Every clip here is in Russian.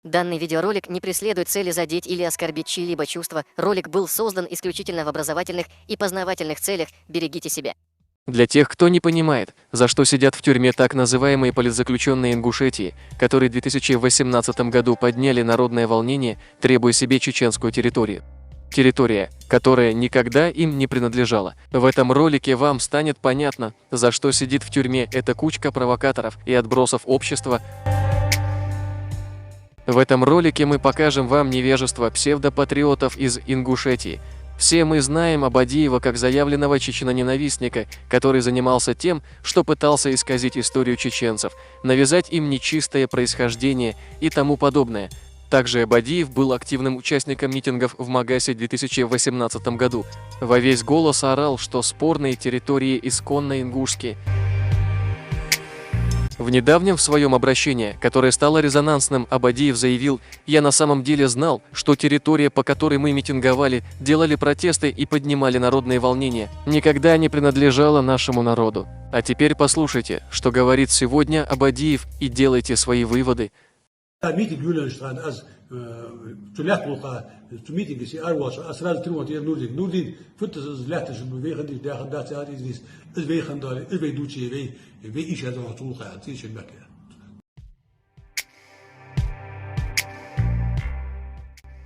Данный видеоролик не преследует цели задеть или оскорбить чьи-либо чувства. Ролик был создан исключительно в образовательных и познавательных целях. Берегите себя. Для тех, кто не понимает, за что сидят в тюрьме так называемые политзаключенные Ингушетии, которые в 2018 году подняли народное волнение, требуя себе чеченскую территорию. Территория, которая никогда им не принадлежала. В этом ролике вам станет понятно, за что сидит в тюрьме эта кучка провокаторов и отбросов общества. В этом ролике мы покажем вам невежество псевдопатриотов из Ингушетии. Все мы знаем Абадиева как заявленного чеченоненавистника, который занимался тем, что пытался исказить историю чеченцев, навязать им нечистое происхождение и тому подобное. Также Абадиев был активным участником митингов в Магасе в 2018 году. Во весь голос орал, что спорные территории исконно ингушские. В недавнем в своем обращении, которое стало резонансным, Абадиев заявил: «Я на самом деле знал, что территория, по которой мы митинговали, делали протесты и поднимали народные волнения, никогда не принадлежала нашему народу». А теперь послушайте, что говорит сегодня Абадиев, и делайте свои выводы.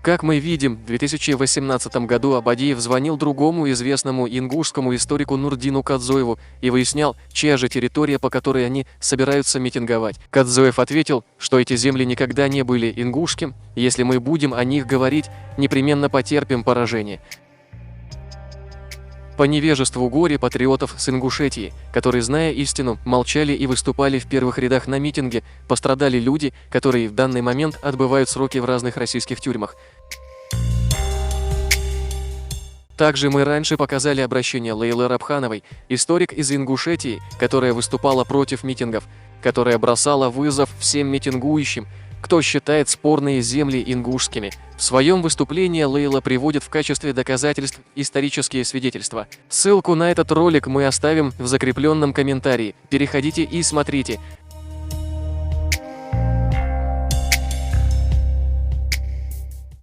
Как мы видим, в 2018 году Абадиев звонил другому известному ингушскому историку Нурдину Кадзоеву и выяснял, чья же территория, по которой они собираются митинговать. Кадзоев ответил, что эти земли никогда не были ингушским, если мы будем о них говорить, непременно потерпим поражение. По невежеству горе-патриотов с Ингушетии, которые, зная истину, молчали и выступали в первых рядах на митинге, пострадали люди, которые в данный момент отбывают сроки в разных российских тюрьмах. Также мы раньше показали обращение Лейлы Рабхановой, историк из Ингушетии, которая выступала против митингов, которая бросала вызов всем митингующим, кто считает спорные земли ингушскими. В своем выступлении Лейла приводит в качестве доказательств исторические свидетельства. Ссылку на этот ролик мы оставим в закрепленном комментарии. Переходите и смотрите.